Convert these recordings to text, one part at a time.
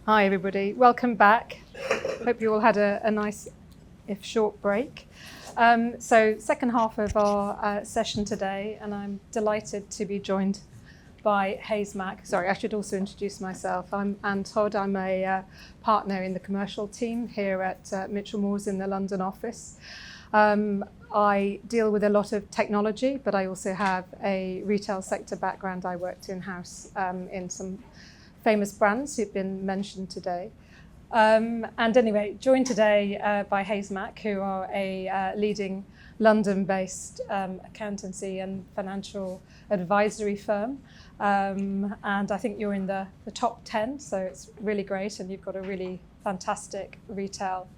Hi everybody, welcome back. Hope you all had a nice, if short, break. So second half of our session today, and I'm delighted to be joined by Hayes Mack. Sorry, I should also introduce myself. I'm Anne Todd. I'm a partner in the commercial team here at Mitchell Moores in the London office. I deal with a lot of technology, but I also have a retail sector background. I worked in-house in some famous brands who've been mentioned today. And anyway, joined today by Hayes Mack, who are a leading London-based accountancy and financial advisory firm. And I think you're in the top 10, so it's really great. And you've got a really fantastic retail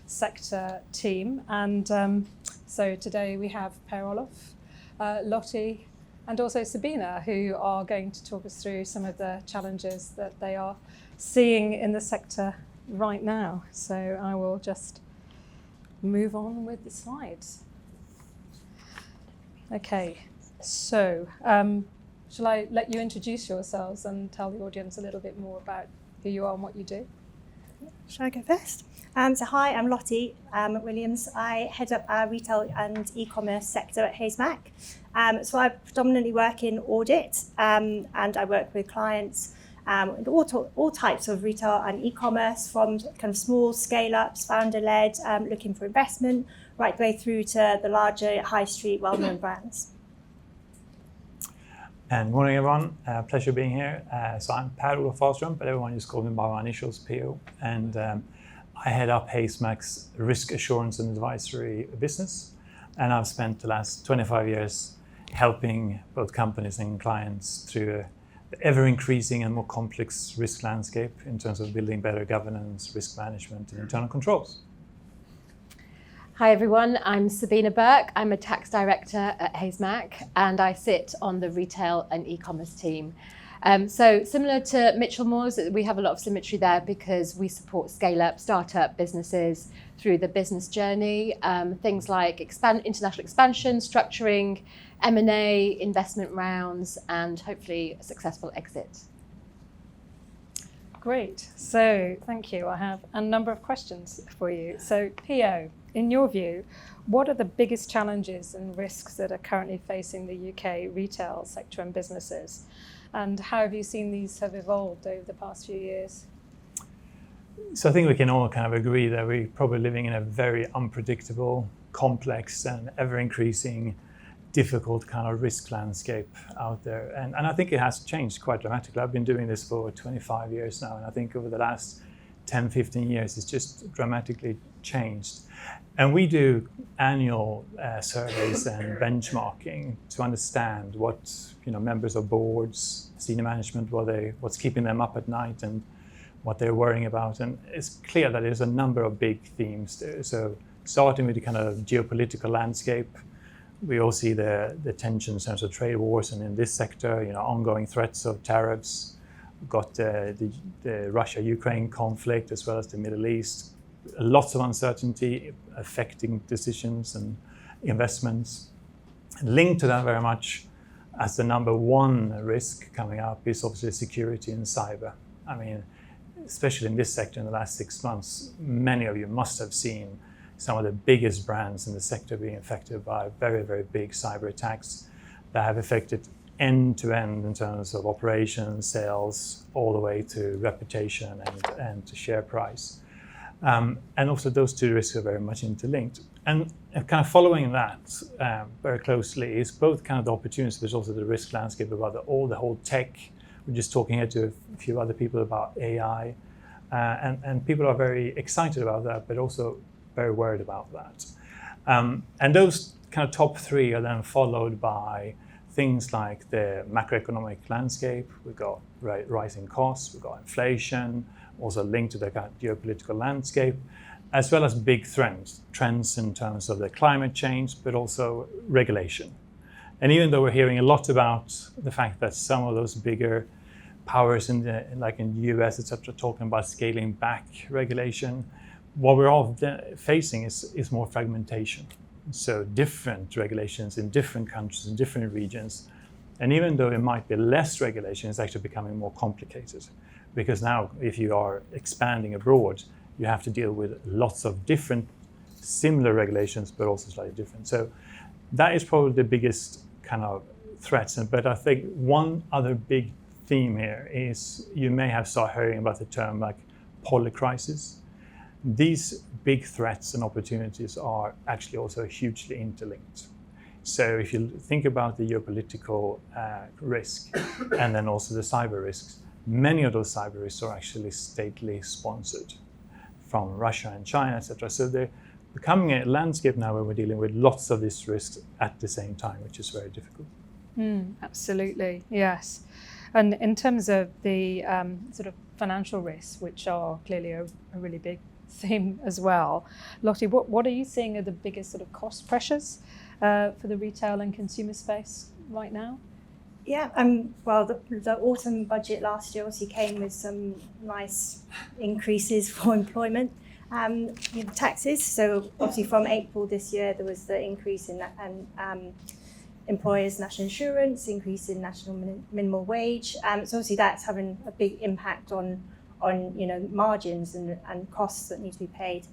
sector team. And so today we have Per-Olof, Lottie, and also Sabina, who are going to talk us through some of the challenges that they are seeing in the sector right now. So I will just move on with the slides. Okay, so shall I let you introduce yourselves and tell the audience a little bit more about who you are and what you do? Shall I go first? So hi, I'm Lottie Williams. I head up our retail and e-commerce sector at Hayes Mack. So I predominantly work in audit and I work with clients in all types of retail and e-commerce, from kind of small scale-ups, founder-led, looking for investment, right the way through to the larger high street well-known brands. And morning, everyone. Pleasure being here. So I'm Per-Olof, but everyone just calls me by my initials, PO. And I head up Hayes Mack's risk assurance and advisory business. And I've spent the last 25 years helping both companies and clients through the ever-increasing and more complex risk landscape in terms of building better governance, risk management, and internal controls. Hi everyone, I'm Sabina Burke. I'm a tax director at Hayes Mack and I sit on the retail and e-commerce team. So similar to Mitchell Moores, we have a lot of symmetry there because we support scale-up, start-up businesses through the business journey, things like international expansion, structuring, M&A, investment rounds, and hopefully a successful exit. Great, so thank you. I have a number of questions for you. So PO, in your view, what are the biggest challenges and risks that are currently facing the UK retail sector and businesses? And how have you seen these have evolved over the past few years? So I think we can all kind of agree that we're probably living in a very unpredictable, complex, and ever-increasing, difficult kind of risk landscape out there. And I think it has changed quite dramatically. I've been doing this for 25 years now, and I think over the last 10, 15 years, it's just dramatically changed. And we do annual surveys and benchmarking to understand what members of boards, senior management, what's keeping them up at night and what they're worrying about. And it's clear that there's a number of big themes there. So starting with the kind of geopolitical landscape, we all see the tensions in terms of trade wars, and in this sector, ongoing threats of tariffs. We've got the Russia-Ukraine conflict as well as the Middle East. Lots of uncertainty affecting decisions and investments. Linked to that very much as the number one risk coming up is obviously security and cyber. I mean, especially in this sector in the last 6 months, many of you must have seen some of the biggest brands in the sector being affected by very, very big cyber attacks that have affected end to end in terms of operations, sales, all the way to reputation and to share price. And also those two risks are very much interlinked. And kind of following that very closely is both kind of the opportunities, but also the risk landscape about the whole tech. We're just talking here to a few other people about AI. And people are very excited about that, but also very worried about that. And those kind of top three are then followed by things like the macroeconomic landscape. We've got rising costs, we've got inflation, also linked to the kind of geopolitical landscape, as well as big trends in terms of the climate change, but also regulation. And even though we're hearing a lot about the fact that some of those bigger powers like in the US, etc., talking about scaling back regulation, what we're all facing is more fragmentation. So different regulations in different countries, in different regions, And even though it might be less regulation, it's actually becoming more complicated. Because now, if you are expanding abroad, you have to deal with lots of different similar regulations, but also slightly different. So that is probably the biggest kind of threats. But I think one other big theme here is you may have started hearing about the term like polycrisis. These big threats and opportunities are actually also hugely interlinked. So if you think about the geopolitical risk and then also the cyber risks, many of those cyber risks are actually stately sponsored from Russia and China, etc. So they're becoming a landscape now where we're dealing with lots of these risks at the same time, which is very difficult. Absolutely, yes. And in terms of the sort of financial risks, which are clearly a really big theme as well, Lottie, what are you seeing are the biggest sort of cost pressures for the retail and consumer space right now? Yeah, well, the autumn budget last year obviously came with some nice increases for employment taxes. So obviously from April this year, there was the increase in employers' national insurance, increase in national minimum wage. So obviously that's having a big impact on margins and costs that need to be paid.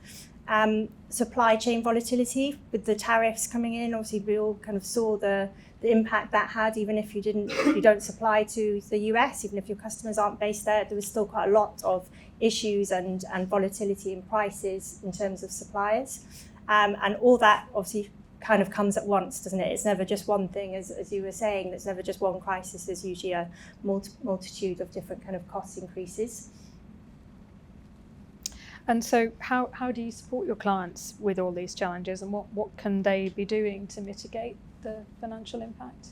Supply chain volatility with the tariffs coming in, obviously we all kind of saw the impact that had. Even if you don't supply to the US, even if your customers aren't based there was still quite a lot of issues and volatility in prices in terms of suppliers. And all that obviously kind of comes at once, doesn't it? It's never just one thing, as you were saying, there's never just one crisis, there's usually a multitude of different kind of cost increases. And so how do you support your clients with all these challenges, and what can they be doing to mitigate the financial impact?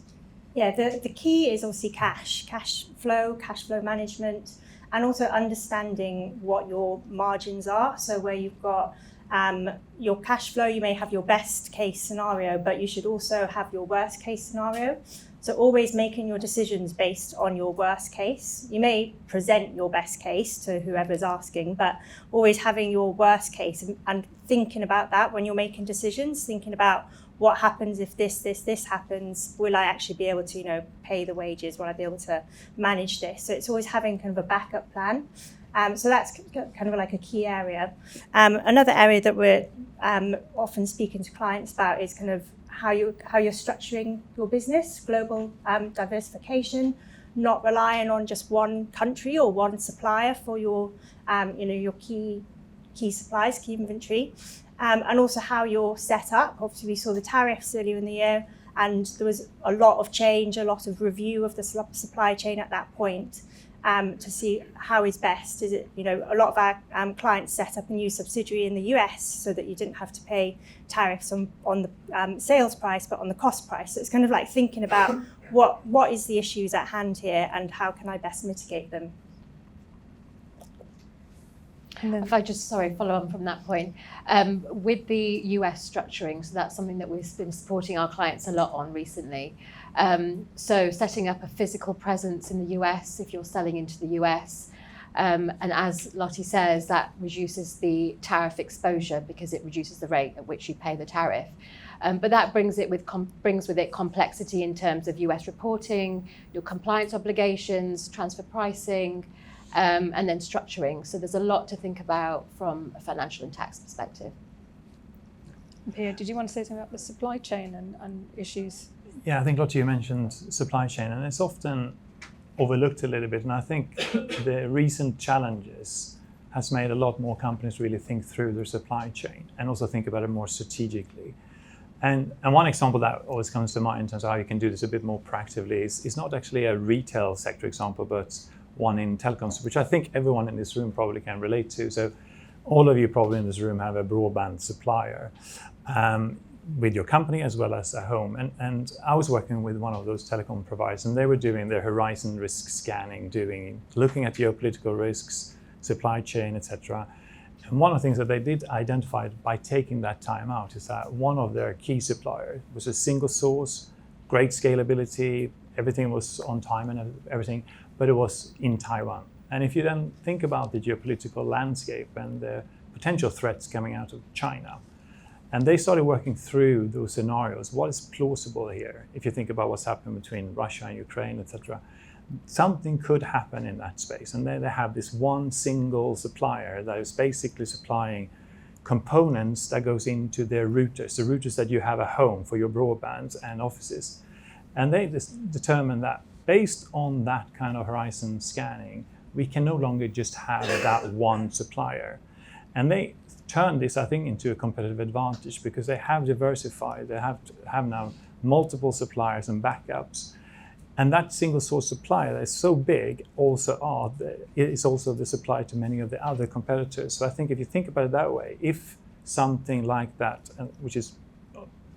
Yeah, the key is obviously cash flow management, and also understanding what your margins are. So where you've got your cash flow, you may have your best case scenario, but you should also have your worst case scenario. So always making your decisions based on your worst case. You may present your best case to whoever's asking, but always having your worst case and thinking about that when you're making decisions, thinking about what happens if this happens. Will I actually be able to, pay the wages? Will I be able to manage this? So it's always having kind of a backup plan. So that's kind of like a key area. Another area that we're often speaking to clients about is kind of how you're structuring your business, global diversification, not relying on just one country or one supplier for your your key supplies, key inventory, and also how you're set up. Obviously, we saw the tariffs earlier in the year, and there was a lot of change, a lot of review of the supply chain at that point. To see how is best. Is it, a lot of our clients set up a new subsidiary in the US so that you didn't have to pay tariffs on the sales price, but on the cost price. So it's kind of like thinking about what is the issues at hand here and how can I best mitigate them. If I just, follow on from that point, with the US structuring, so that's something that we've been supporting our clients a lot on recently. So setting up a physical presence in the US if you're selling into the US. And as Lottie says, that reduces the tariff exposure because it reduces the rate at which you pay the tariff. But that brings with it complexity in terms of US reporting, your compliance obligations, transfer pricing, and then structuring. So there's a lot to think about from a financial and tax perspective. Pia, did you want to say something about the supply chain and issues? Yeah, I think Lottie, you mentioned supply chain, and it's often overlooked a little bit. And I think the recent challenges has made a lot more companies really think through their supply chain and also think about it more strategically. And one example that always comes to mind in terms of how you can do this a bit more proactively is not actually a retail sector example, but one in telecoms, which I think everyone in this room probably can relate to. So all of you probably in this room have a broadband supplier with your company as well as at home. And I was working with one of those telecom providers, and they were doing their horizon risk scanning, looking at geopolitical risks, supply chain, etc. And one of the things that they did identify by taking that time out is that one of their key suppliers was a single source, great scalability, everything was on time and everything, but it was in Taiwan. And if you then think about the geopolitical landscape and the potential threats coming out of China, And they started working through those scenarios. What is plausible here? If you think about what's happened between Russia and Ukraine, etc., something could happen in that space. And then they have this one single supplier that is basically supplying components that goes into their routers, the routers that you have at home for your broadbands and offices. And they just determined that based on that kind of horizon scanning, we can no longer just have that one supplier. And they turned this, I think, into a competitive advantage because they have diversified. They have now multiple suppliers and backups. And that single source supplier that is so big is also the supplier to many of the other competitors. So I think if you think about it that way, if something like that, which is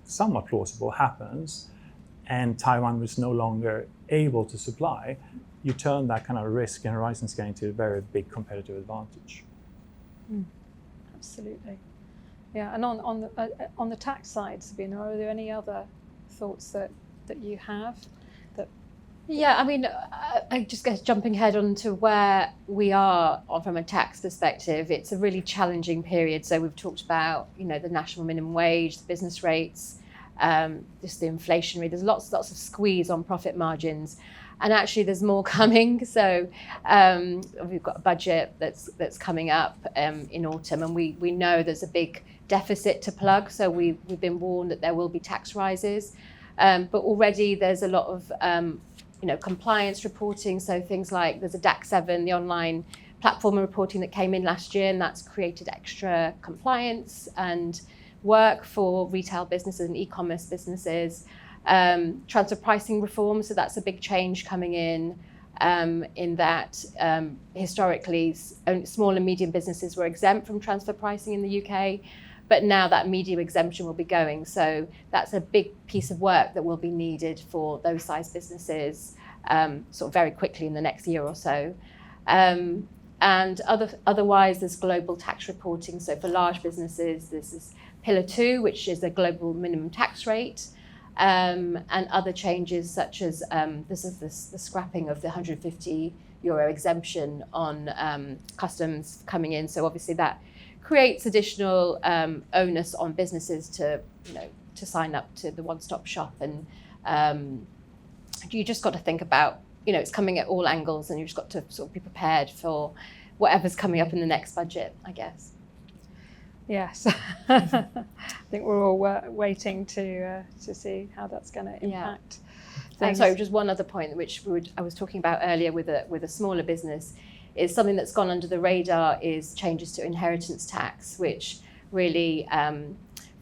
somewhat plausible, happens, and Taiwan was no longer able to supply, you turn that kind of risk and horizon scanning into a very big competitive advantage. Absolutely. Yeah, and on the tax side, Sabina, are there any other thoughts that you have? Yeah, I mean, I just guess jumping ahead onto where we are from a tax perspective, it's a really challenging period. So we've talked about, the national minimum wage, the business rates, just the inflationary. There's lots of squeeze on profit margins, and actually there's more coming. So we've got a budget that's coming up in autumn, and we know there's a big deficit to plug. So we've been warned that there will be tax rises, but already there's a lot of compliance reporting. So things like there's a DAC 7, the online platform reporting that came in last year, and that's created extra compliance and work for retail businesses and e-commerce businesses. Transfer pricing reform, so that's a big change coming in that historically small and medium businesses were exempt from transfer pricing in the UK, but now that medium exemption will be going. So that's a big piece of work that will be needed for those size businesses sort of very quickly in the next year or so. And otherwise, there's global tax reporting. So for large businesses, this is Pillar 2, which is a global minimum tax rate, and other changes such as the scrapping of the €150 exemption on customs coming in. So obviously that creates additional onus on businesses to sign up to the one-stop shop, and you just got to think about it's coming at all angles, and you've just got to sort of be prepared for whatever's coming up in the next budget, I guess. Yes, I think we're all waiting to see how that's going to impact. Yeah. And sorry, just one other point which I was talking about earlier with a smaller business. Is something that's gone under the radar is changes to inheritance tax, which really,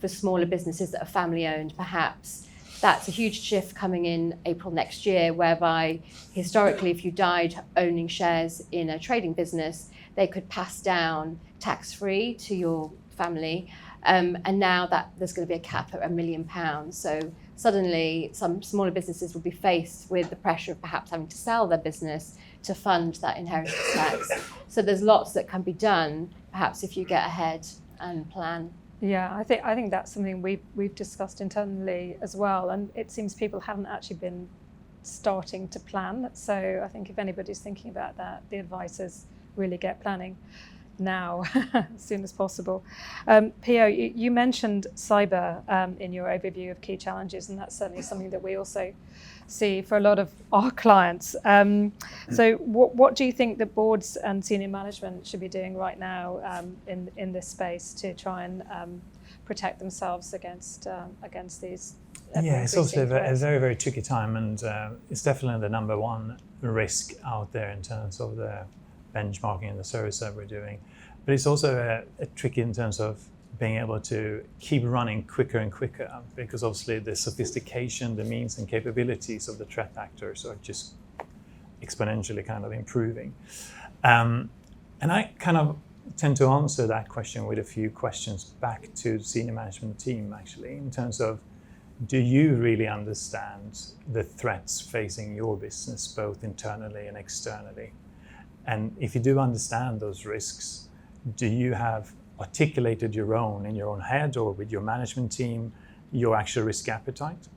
for smaller businesses that are family owned, perhaps that's a huge shift coming in April next year, whereby historically, if you died owning shares in a trading business, they could pass down tax-free to your family. And now that there's going to be a cap at £1 million. So suddenly some smaller businesses will be faced with the pressure of perhaps having to sell their business to fund that inheritance tax. So there's lots that can be done, perhaps if you get ahead and plan. Yeah, I think that's something we've discussed internally as well, and it seems people haven't actually been starting to plan. So I think if anybody's thinking about that, the advice is really get planning now as soon as possible. Pio, you mentioned cyber in your overview of key challenges, and that's certainly something that we also see for a lot of our clients. So what do you think the boards and senior management should be doing right now in this space to try and protect themselves against these? Yeah, it's also a very, very tricky time, and it's definitely the number one risk out there in terms of the benchmarking and the service that we're doing. But it's also a tricky in terms of being able to keep running quicker and quicker, because obviously the sophistication, the means and capabilities of the threat actors are just exponentially kind of improving. And I kind of tend to answer that question with a few questions back to the senior management team, actually, in terms of, do you really understand the threats facing your business, both internally and externally? And if you do understand those risks, do you have articulated your own in your own head or with your management team, your actual risk appetite?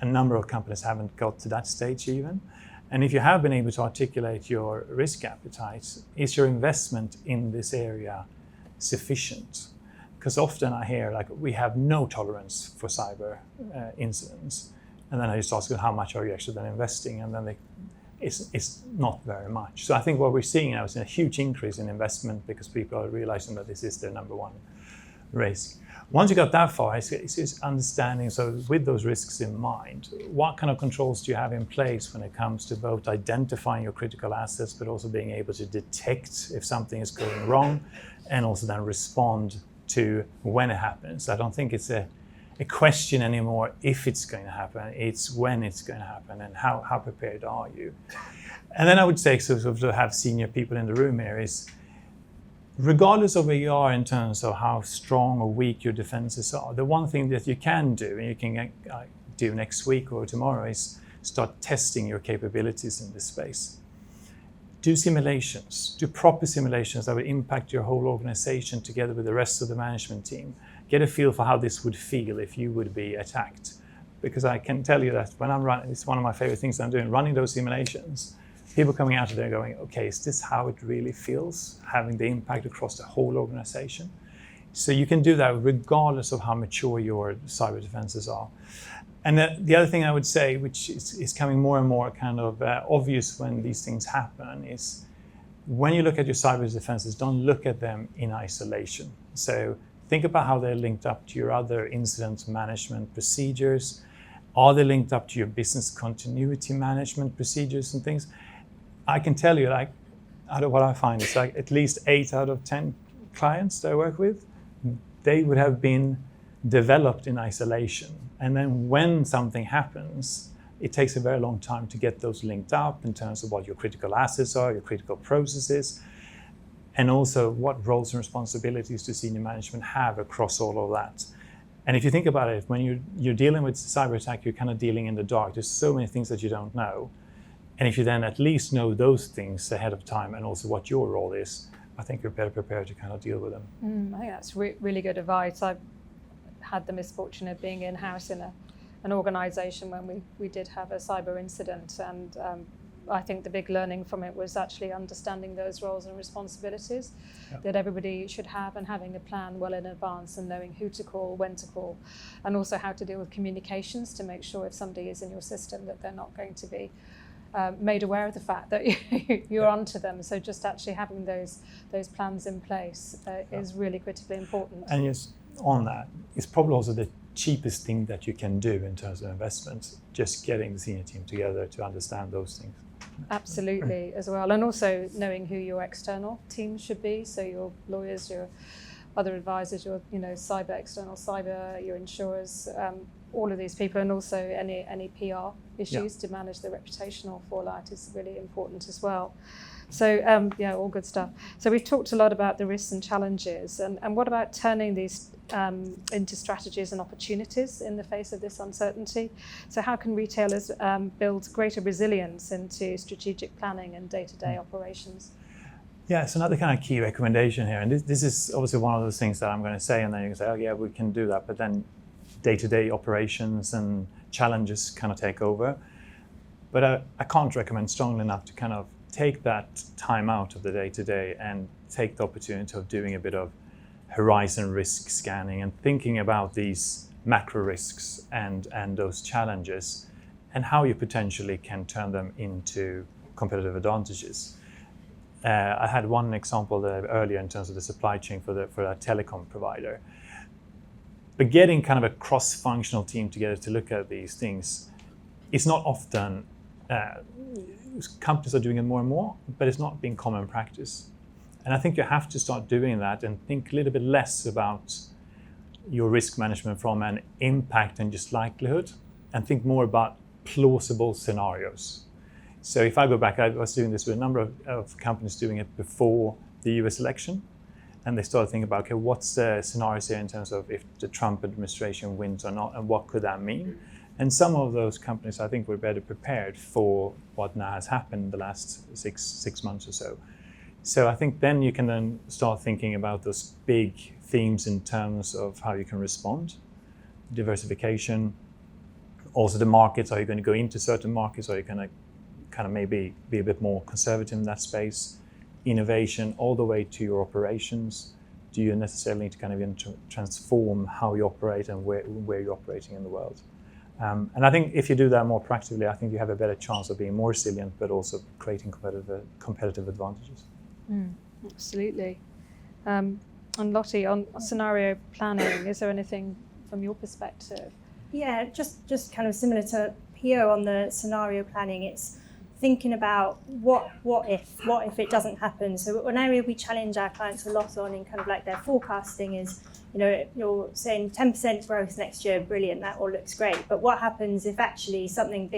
A number of companies haven't got to that stage even. And if you have been able to articulate your risk appetite, is your investment in this area sufficient? because often I hear like we have no tolerance for cyber incidents, and then I just ask them how much are you actually then investing, and then it's not very much. So I think what we're seeing now is a huge increase in investment because people are realizing that this is their number one risk. Once you got that far, it's understanding, so with those risks in mind, what kind of controls do you have in place when it comes to both identifying your critical assets, but also being able to detect if something is going wrong, and also then respond to when it happens. I don't think it's a question anymore if it's going to happen, it's when it's going to happen, and how prepared are you? And then I would say, sort of to have senior people in the room here is, regardless of where you are in terms of how strong or weak your defenses are, the one thing that you can do, and you can do next week or tomorrow, is start testing your capabilities in this space. Do simulations, do proper simulations that will impact your whole organization together with the rest of the management team. Get a feel for how this would feel if you would be attacked. Because I can tell you that when I'm running, it's one of my favorite things I'm doing, running those simulations. People coming out of there going, okay, is this how it really feels, having the impact across the whole organization? So you can do that regardless of how mature your cyber defenses are. And the other thing I would say, which is coming more and more kind of obvious when these things happen, is when you look at your cyber defenses, don't look at them in isolation. So think about how they're linked up to your other incident management procedures. Are they linked up to your business continuity management procedures and things? I can tell you, like, out of what I find, it's like at least 8 out of 10 clients that I work with, they would have been developed in isolation. And then when something happens, it takes a very long time to get those linked up in terms of what your critical assets are, your critical processes, and also what roles and responsibilities do senior management have across all of that. And if you think about it, when you're dealing with cyber attack, you're kind of dealing in the dark. There's so many things that you don't know. And if you then at least know those things ahead of time and also what your role is, I think you're better prepared to kind of deal with them. I think that's really good advice. I've had the misfortune of being in-house in an organisation when we did have a cyber incident, and I think the big learning from it was actually understanding those roles and responsibilities that everybody should have, and having a plan well in advance and knowing who to call, when to call, and also how to deal with communications to make sure if somebody is in your system that they're not going to be made aware of the fact that you're onto them. So just actually having those plans in place is really critically important. And yes, on that, it's probably also the cheapest thing that you can do in terms of investments, just getting the senior team together to understand those things. Absolutely, as well. And also knowing who your external team should be. So your lawyers, your other advisors, your external cyber, your insurers, all of these people, and also any PR issues to manage the reputational fallout is really important as well. So all good stuff. So we've talked a lot about the risks and challenges, and what about turning these into strategies and opportunities in the face of this uncertainty? So how can retailers build greater resilience into strategic planning and day-to-day operations? Yeah, it's another kind of key recommendation here, and this is obviously one of those things that I'm going to say, and then you can say, oh yeah, we can do that, but then day-to-day operations and challenges kind of take over. But I can't recommend strongly enough to kind of take that time out of the day-to-day and take the opportunity of doing a bit of horizon risk scanning and thinking about these macro risks and those challenges and how you potentially can turn them into competitive advantages. I had one example earlier in terms of the supply chain for a telecom provider. But getting kind of a cross-functional team together to look at these things is not often, companies are doing it more and more, but it's not been common practice. And I think you have to start doing that and think a little bit less about your risk management from an impact and just likelihood, and think more about plausible scenarios. So if I go back, I was doing this with a number of companies doing it before the US election. And they started thinking about, okay, what's the scenarios here in terms of if the Trump administration wins or not, and what could that mean? And some of those companies, I think, were better prepared for what now has happened in the last six months or so. So I think then you can then start thinking about those big themes in terms of how you can respond, diversification, also the markets. Are you going to go into certain markets? Or are you going to kind of maybe be a bit more conservative in that space? Innovation all the way to your operations, do you necessarily need to kind of transform how you operate and where you're operating in the world? And I think if you do that more proactively, I think you have a better chance of being more resilient, but also creating competitive advantages. Absolutely. And Lottie, on scenario planning, is there anything from your perspective? Yeah, just kind of similar to Pio on the scenario planning. It's thinking about what if it doesn't happen. So an area we challenge our clients a lot on in kind of like their forecasting is, you're saying 10% growth next year, brilliant, that all looks great. But what happens if actually something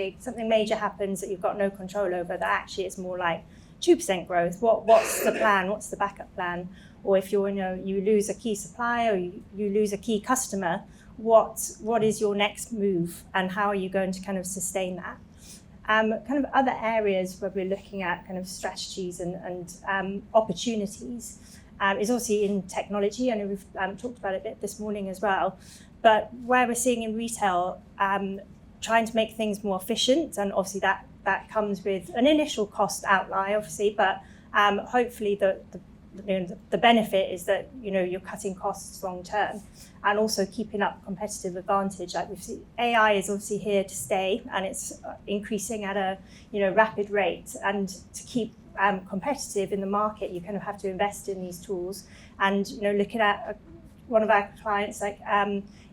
major happens that you've got no control over, that actually it's more like 2% growth? What's the plan? What's the backup plan? Or if you lose a key supplier, or you lose a key customer, what is your next move, and how are you going to kind of sustain that? Kind of other areas where we're looking at kind of strategies and opportunities is obviously in technology. I know we've talked about it a bit this morning as well, but where we're seeing in retail, trying to make things more efficient, and obviously that comes with an initial cost outlay, obviously, but hopefully the benefit is that you're cutting costs long term, and also keeping up competitive advantage. Like we've seen, AI is obviously here to stay, and it's increasing at a rapid rate. And to keep competitive in the market, you kind of have to invest in these tools. And looking at one of our clients,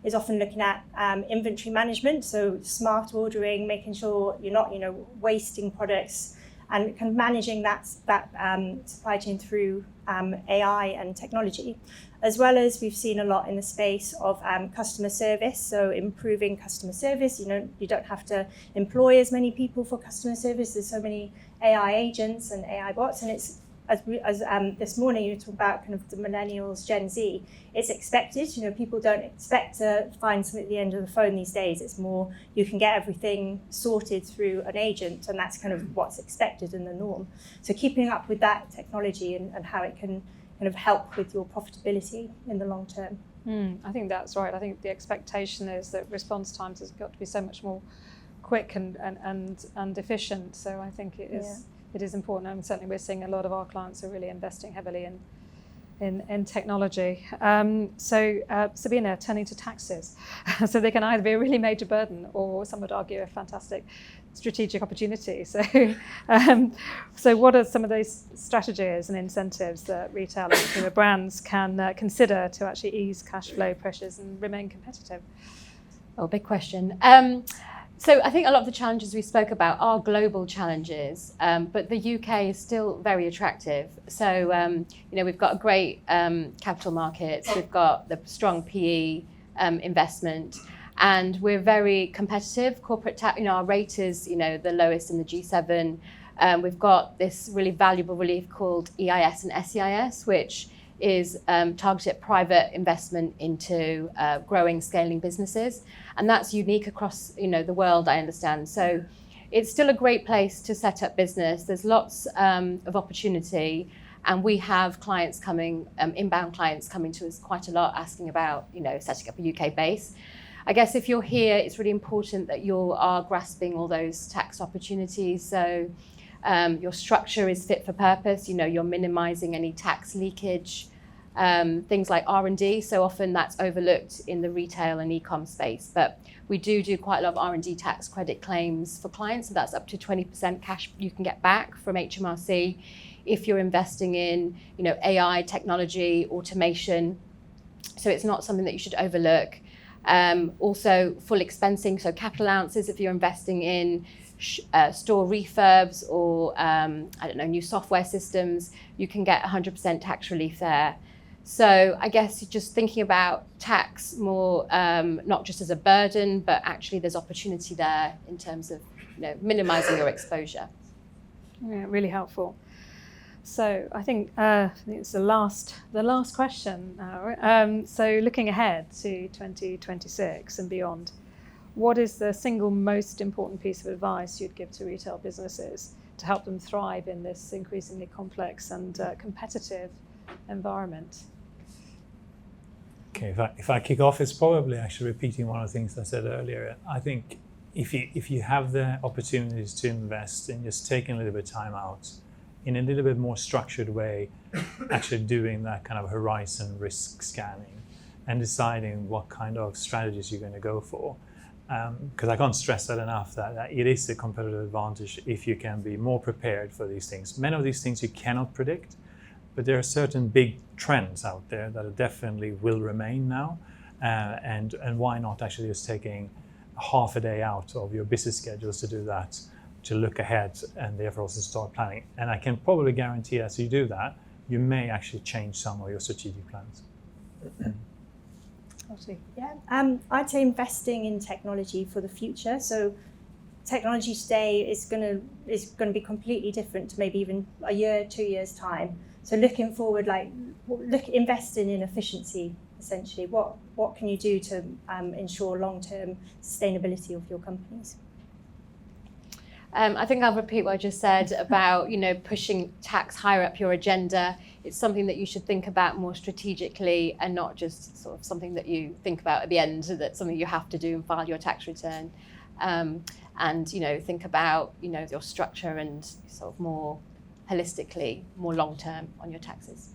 is often looking at inventory management, so smart ordering, making sure you're not wasting products, and kind of managing that supply chain through AI and technology, as well as we've seen a lot in the space of customer service. So improving customer service, you don't have to employ as many people for customer service. There's so many AI agents and AI bots, and it's as this morning you talk about kind of the millennials, Gen Z. It's expected. People don't expect to find something at the end of the phone these days. It's more you can get everything sorted through an agent, and that's kind of what's expected and the norm. So keeping up with that technology and how it can kind of help with your profitability in the long term. I think that's right. I think the expectation is that response times has got to be so much more quick and efficient. So I think it is. Yeah. It is important, and certainly we're seeing a lot of our clients are really investing heavily in technology. Sabina, turning to taxes. So they can either be a really major burden, or some would argue a fantastic strategic opportunity. So what are some of those strategies and incentives that retail and consumer brands can consider to actually ease cash flow pressures and remain competitive? Oh, big question. So I think a lot of the challenges we spoke about are global challenges, but the UK is still very attractive. So, we've got a great capital markets, we've got the strong PE investment, and we're very competitive. Corporate tax, our rate is, the lowest in the G7. We've got this really valuable relief called EIS and SEIS, which is targeted at private investment into growing, scaling businesses. And that's unique across, the world, I understand. So it's still a great place to set up business. There's lots of opportunity. And we have clients coming, inbound clients coming to us quite a lot, asking about, setting up a UK base. I guess if you're here, it's really important that you are grasping all those tax opportunities. So your structure is fit for purpose. You're minimizing any tax leakage. Things like R&D, so often that's overlooked in the retail and e-com space, but we do quite a lot of R&D tax credit claims for clients, so that's up to 20% cash you can get back from HMRC if you're investing in AI, technology, automation, so it's not something that you should overlook. Also full expensing, so capital allowances if you're investing in store refurbs or new software systems, you can get 100% tax relief there. So I guess just thinking about tax more, not just as a burden, but actually there's opportunity there in terms of minimizing your exposure. Yeah, really helpful. So I think it's the last question now. So looking ahead to 2026 and beyond, what is the single most important piece of advice you'd give to retail businesses to help them thrive in this increasingly complex and competitive environment? Okay, if I kick off, it's probably actually repeating one of the things I said earlier. I think if you have the opportunities to invest and just taking a little bit of time out in a little bit more structured way, actually doing that kind of horizon risk scanning and deciding what kind of strategies you're going to go for. Because I can't stress that enough, that it is a competitive advantage if you can be more prepared for these things. Many of these things you cannot predict, but there are certain big trends out there that definitely will remain now. And why not actually just taking half a day out of your busy schedules to do that, to look ahead and therefore also start planning. And I can probably guarantee as you do that, you may actually change some of your strategic plans. Yeah, I'd say investing in technology for the future. So technology today is going to be completely different to maybe even a year, 2 years time. So looking forward, investing in efficiency, essentially. What can you do to ensure long-term sustainability of your companies? I think I'll repeat what I just said about, pushing tax higher up your agenda. It's something that you should think about more strategically and not just sort of something that you think about at the end, that's something you have to do and file your tax return. And, think about, your structure and sort of more holistically, more long-term on your taxes.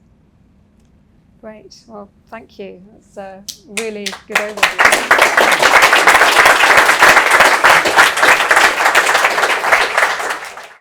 Great. Well, thank you. That's a really good overview.